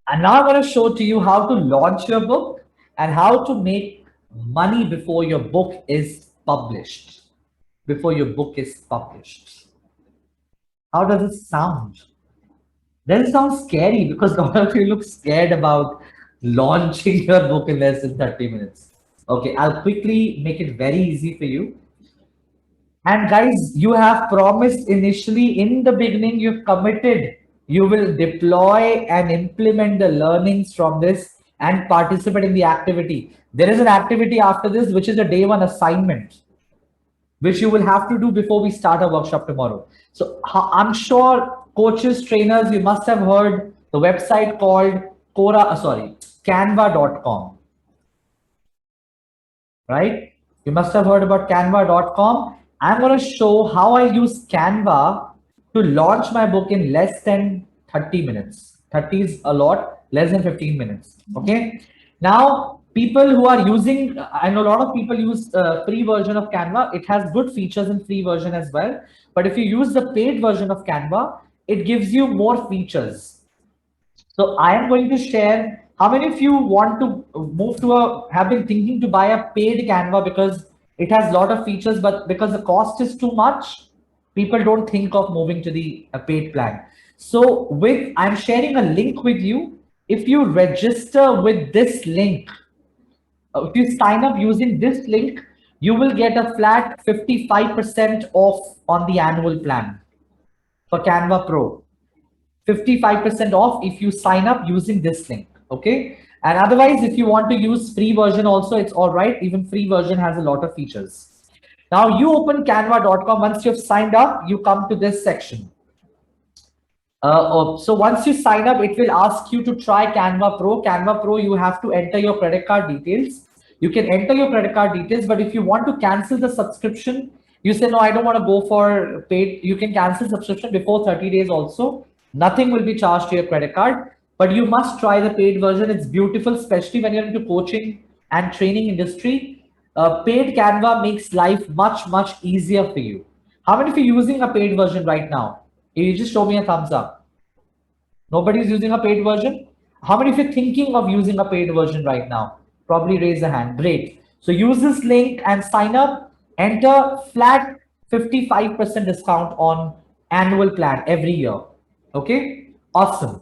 And now I'm going to show to you how to launch your book and how to make money before your book is published. Before your book is published. How does it sound? Does it sound scary? Because a lot of you look scared about launching your book in less than 30 minutes. Okay, I'll quickly make it very easy for you. And guys, you have promised initially in the beginning, you've committed, you will deploy and implement the learnings from this and participate in the activity. There is an activity after this, which is a day one assignment, which you will have to do before we start our workshop tomorrow. So I'm sure coaches, trainers, you must have heard the website called canva.com, right? You must have heard about canva.com. I'm going to show how I use Canva to launch my book in less than 30 minutes. 30 is a lot, less than 15 minutes. Okay. Now, people who are using, I know a lot of people use free version of Canva. It has good features in free version as well. But if you use the paid version of Canva, it gives you more features. So I am going to share how many of you want to move to have been thinking to buy a paid Canva because it has a lot of features, but because the cost is too much, people don't think of moving to the paid plan. So I'm sharing a link with you. If you register with this link, if you sign up using this link, you will get a flat 55% off on the annual plan for Canva Pro. 55% off if you sign up using this link. Okay. And otherwise, if you want to use free version also, it's all right. Even free version has a lot of features. Now you open canva.com. Once you've signed up, you come to this section. So once you sign up, it will ask you to try Canva Pro. Canva Pro, you have to enter your credit card details. You can enter your credit card details, but if you want to cancel the subscription, you say, no, I don't want to go for paid. You can cancel subscription before 30 days also. Nothing will be charged to your credit card, but you must try the paid version. It's beautiful, especially when you're into coaching and training industry. Paid Canva makes life much, much easier for you. How many of you using a paid version right now? You just show me a thumbs up. Nobody's using a paid version. How many of you thinking of using a paid version right now? Probably raise a hand. Great. So use this link and sign up. Enter flat 55% discount on annual plan every year. Okay. Awesome.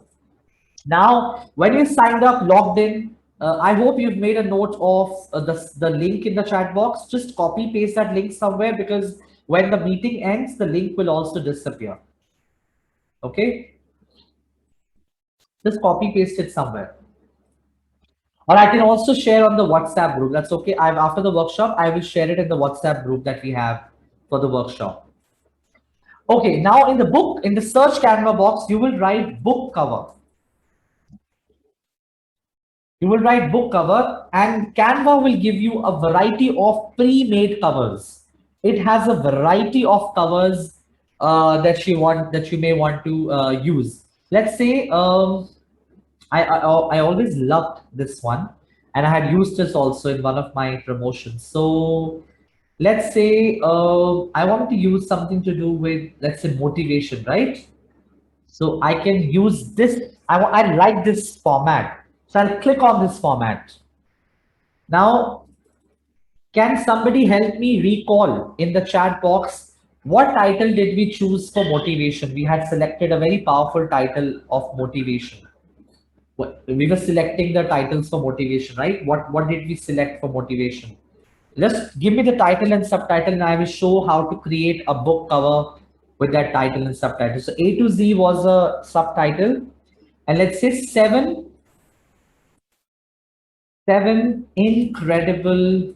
Now, when you signed up, logged in, I hope you've made a note of the link in the chat box. Just copy paste that link somewhere because when the meeting ends, the link will also disappear. Okay. Just copy paste it somewhere. Or I can also share on the WhatsApp group. That's okay. After the workshop, I will share it in the WhatsApp group that we have for the workshop. Okay, now in the book, in the search Canva box, you will write book cover. You will write book cover and Canva will give you a variety of pre-made covers. It has a variety of covers that you may want to use. Let's say I always loved this one and I had used this also in one of my promotions. So let's say I wanted to use something to do with, let's say, motivation, right? So I can use this. I like this format. So I'll click on this format. Now, can somebody help me recall in the chat box what title did we choose for motivation? We had selected a very powerful title of motivation. We were selecting the titles for motivation, right? What did we select for motivation? Just give me the title and subtitle and I will show how to create a book cover with that title and subtitle. So A to Z was a subtitle and let's say seven incredible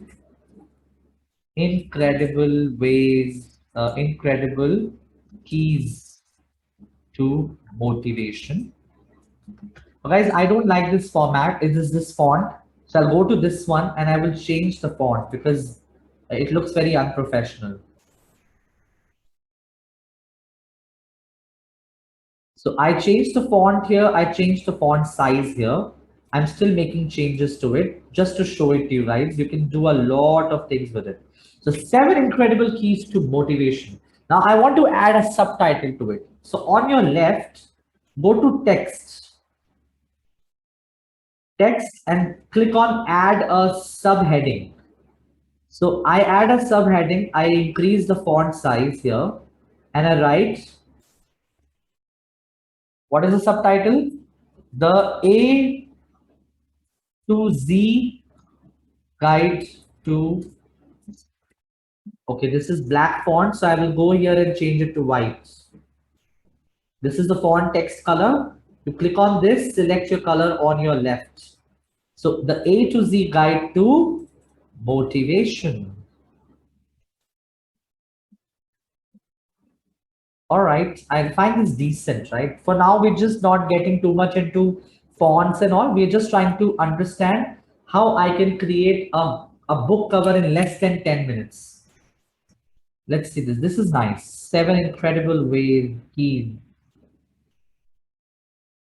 ways, incredible keys to motivation. Guys, I don't like this format. It is this font. So I'll go to this one and I will change the font because it looks very unprofessional. So I changed the font here. I changed the font size here. I'm still making changes to it just to show it to you guys. You can do a lot of things with it. So 7 incredible keys to motivation. Now I want to add a subtitle to it. So on your left, go to text. text and click on add a subheading. So I add a subheading, I increase the font size here, and I write, what is the subtitle? The A to Z guide to, okay, this is black font, so I will go here and change it to white. This is the font text color. You click on this, select your color on your left. So the A to Z guide to motivation. All right, I find this decent, right? For now, we're just not getting too much into fonts and all. We're just trying to understand how I can create a book cover in less than 10 minutes. Let's see this. This is nice. 7 incredible ways key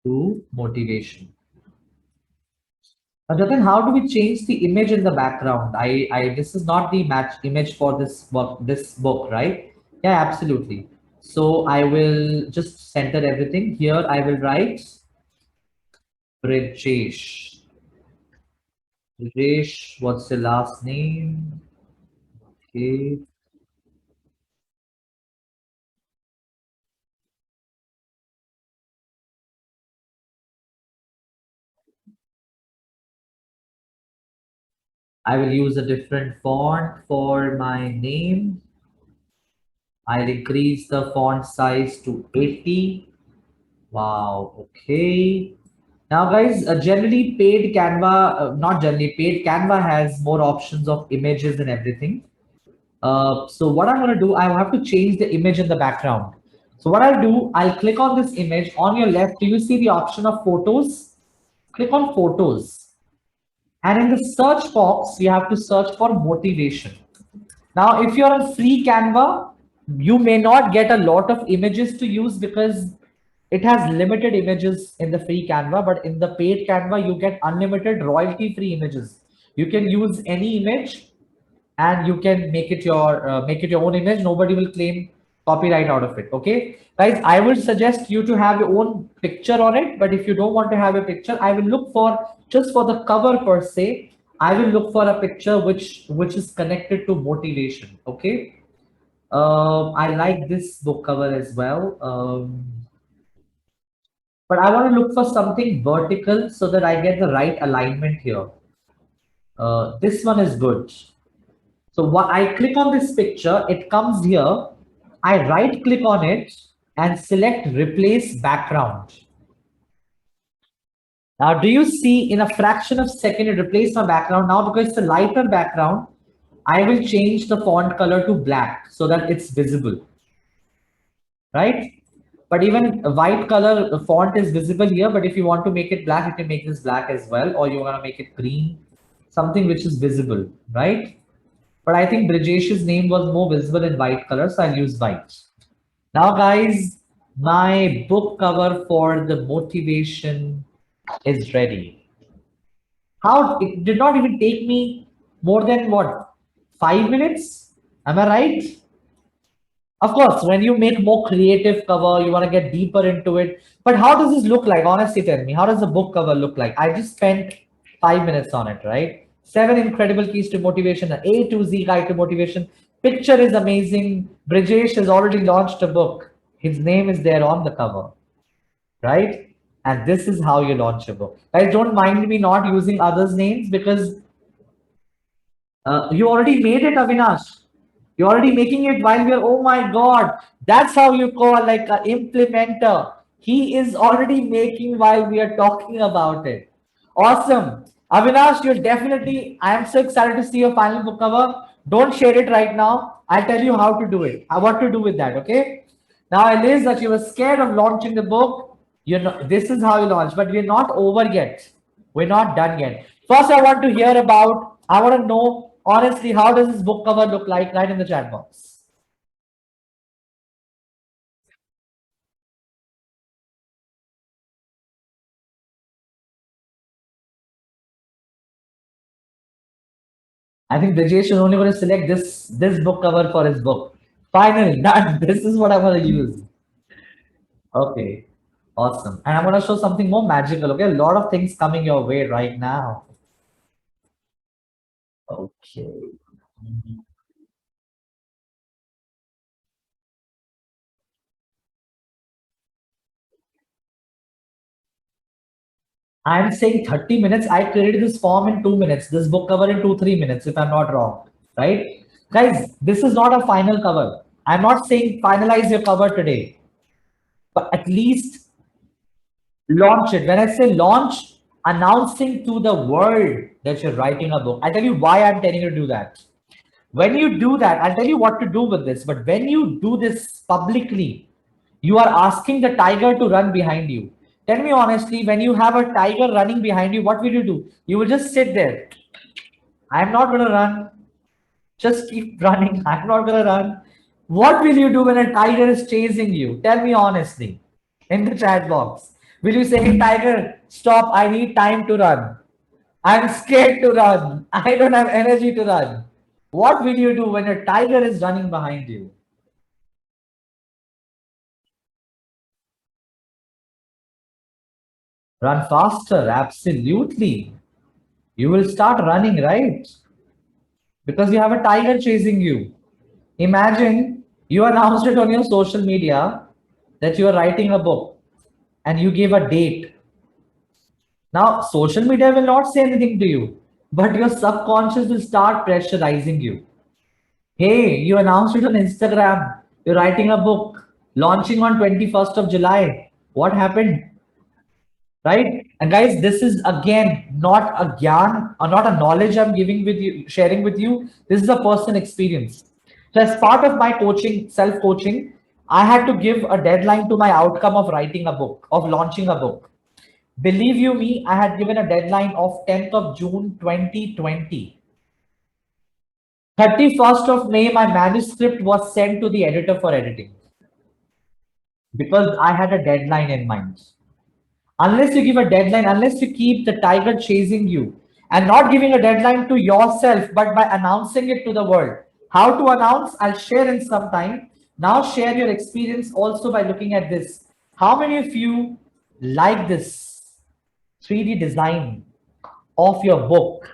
to motivation. Now, Jatin, how do we change the image in the background? This is not the match image for this book, right? Yeah, absolutely. So I will just center everything here. I will write Brijesh. Brijesh, what's the last name? Okay. I will use a different font for my name. I'll increase the font size to 80. Wow, okay. Now, guys, generally paid Canva, not generally paid Canva has more options of images and everything. So what I'm going to do, I have to change the image in the background. So what I'll do, I'll click on this image. On your left, do you see the option of photos? Click on photos. And in the search box, you have to search for motivation. Now, if you're on free Canva, you may not get a lot of images to use because it has limited images in the free Canva, but in the paid Canva, you get unlimited royalty-free images. You can use any image and you can make it your own image. Nobody will claim copyright out of it. Okay, guys, I would suggest you to have your own picture on it, but if you don't want to have a picture, I will look for, just for the cover per se, I will look for a picture which is connected to motivation. Okay, I like this book cover as well, but I want to look for something vertical so that I get the right alignment here. This one is good. So what I click on this picture, it comes here. I right click on it and select replace background. Now, do you see in a fraction of a second it replaced my background? Now, because it's a lighter background, I will change the font color to black so that it's visible, right? But even a white color font is visible here. But if you want to make it black, you can make this black as well, or you want to make it green, something which is visible, right? But I think Brijesh's name was more visible in white color, so I'll use white. Now, guys, my book cover for the motivation is ready. How it did not even take me more than what, 5 minutes? Am I right? Of course, when you make more creative cover, you want to get deeper into it. But how does this look like? Honestly, tell me, how does the book cover look like? I just spent 5 minutes on it, right? 7 incredible keys to motivation, an A to Z guide to motivation. Picture is amazing. Brijesh has already launched a book. His name is there on the cover, right? And this is how you launch a book. Guys, don't mind me not using others' names because you already made it, Avinash. You're already making it while we're, oh my God, that's how you call like an implementer. He is already making while we are talking about it. Awesome. Avinash, you're definitely, I am so excited to see your final book cover. Don't share it right now. I'll tell you how to do it, what to do with that, okay? Now, Liz, that you were scared of launching the book. You know, this is how you launch, but we're not over yet. We're not done yet. First, I want to hear about, I want to know, honestly, how does this book cover look like right in the chat box? I think Brajesh is only going to select this book cover for his book. Finally, done. This is what I'm going to use. Okay. Awesome. And I'm going to show something more magical. Okay. A lot of things coming your way right now. Okay. I'm saying 30 minutes. I created this form in 2 minutes, this book cover in 2, 3 minutes, if I'm not wrong. Right? Guys, this is not a final cover. I'm not saying finalize your cover today, but at least launch it. When I say launch, announcing to the world that you're writing a book. I'll tell you why I'm telling you to do that. When you do that, I'll tell you what to do with this. But when you do this publicly, you are asking the tiger to run behind you. Tell me honestly, when you have a tiger running behind you, what will you do? You will just sit there. I'm not going to run. Just keep running. I'm not going to run. What will you do when a tiger is chasing you? Tell me honestly in the chat box. Will you say, hey, tiger, stop. I need time to run. I'm scared to run. I don't have energy to run. What will you do when a tiger is running behind you? Run faster. Absolutely. You will start running, right? Because you have a tiger chasing you. Imagine you announced it on your social media that you are writing a book and you gave a date. Now, social media will not say anything to you, but your subconscious will start pressurizing you. Hey, you announced it on Instagram. You're writing a book, launching on 21st of July. What happened? Right? And guys, this is again not a gyan or not a knowledge I'm giving with you, sharing with you. This is a personal experience. So as part of my coaching, self-coaching, I had to give a deadline to my outcome of writing a book, of launching a book. Believe you me, I had given a deadline of 10th of June 2020. 31st of May, my manuscript was sent to the editor for editing because I had a deadline in mind. Unless you give a deadline, unless you keep the tiger chasing you and not giving a deadline to yourself, but by announcing it to the world. How to announce? I'll share in some time. Now share your experience also by looking at this. How many of you like this 3D design of your book?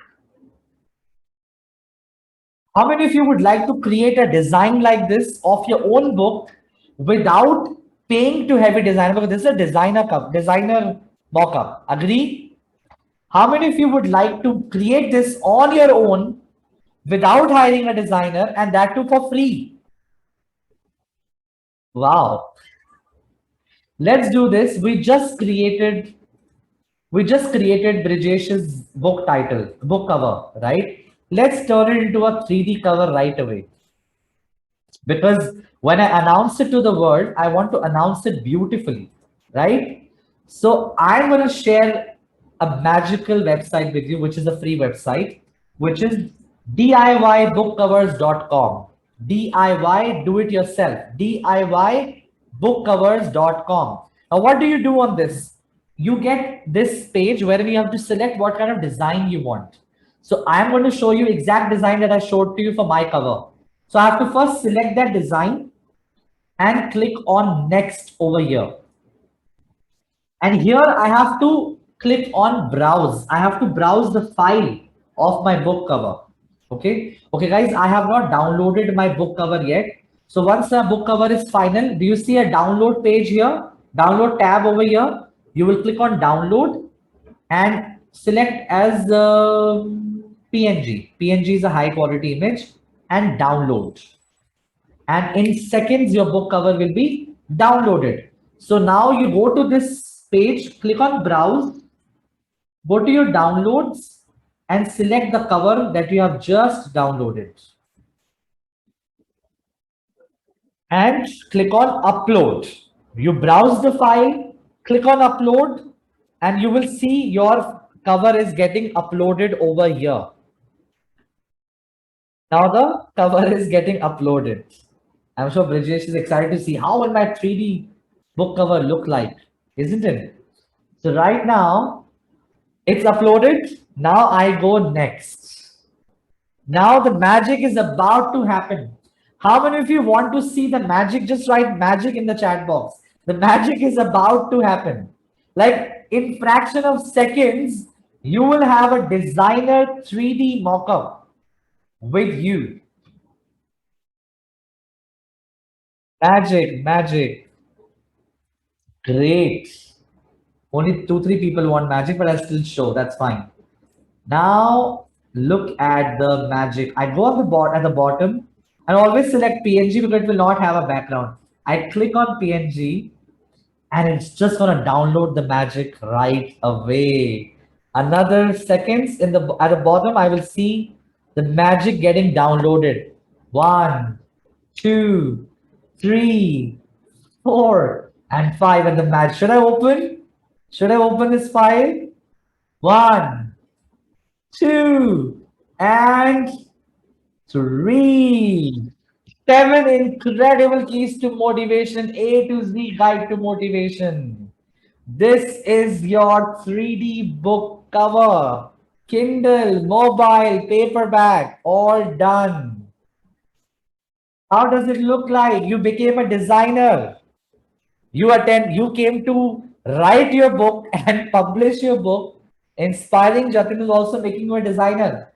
How many of you would like to create a design like this of your own book without paying to have a designer? Because this is a designer mock-up. Agree? How many of you would like to create this on your own without hiring a designer and that too for free? Wow. Let's do this. We just created Brijesh's book title, book cover, right? Let's turn it into a 3D cover right away. Because when I announce it to the world, I want to announce it beautifully, right? So I'm going to share a magical website with you, which is a free website, which is diybookcovers.com. DIY, do it yourself. diybookcovers.com. Now, what do you do on this? You get this page where you have to select what kind of design you want. So I'm going to show you exact design that I showed to you for my cover. So I have to first select that design and click on next over here. And here I have to click on browse. I have to browse the file of my book cover. Okay. Okay, guys, I have not downloaded my book cover yet. So once the book cover is final, do you see a download page here? Download tab over here. You will click on download and select as PNG. PNG is a high quality image and download. And in seconds, your book cover will be downloaded. So now you go to this page, click on browse, go to your downloads and select the cover that you have just downloaded. And click on upload. You browse the file, click on upload, and you will see your cover is getting uploaded over here. Now the cover is getting uploaded. I'm sure Brijesh is excited to see how will my 3D book cover look like, isn't it? So right now it's uploaded. Now I go next. Now the magic is about to happen. How many of you want to see the magic? Just write magic in the chat box. The magic is about to happen. Like in fraction of seconds, you will have a designer 3D mock-up with you. Magic, magic. Great. Only 2, 3 people want magic, but I'll still show. That's fine. Now look at the magic. I go at the bottom and always select PNG because it will not have a background. I click on PNG and it's just gonna download the magic right away. Another seconds at the bottom, I will see the magic getting downloaded. 1, 2, 3, 4, and 5, and the magic. Should I open? Should I open this file? 1, 2, and 3. 7 incredible keys to motivation, A to Z guide to motivation. This is your 3D book cover. Kindle, mobile, paperback, all done. How does it look like? You became a designer. You came to write your book and publish your book. Inspiring Jatin is also making you a designer.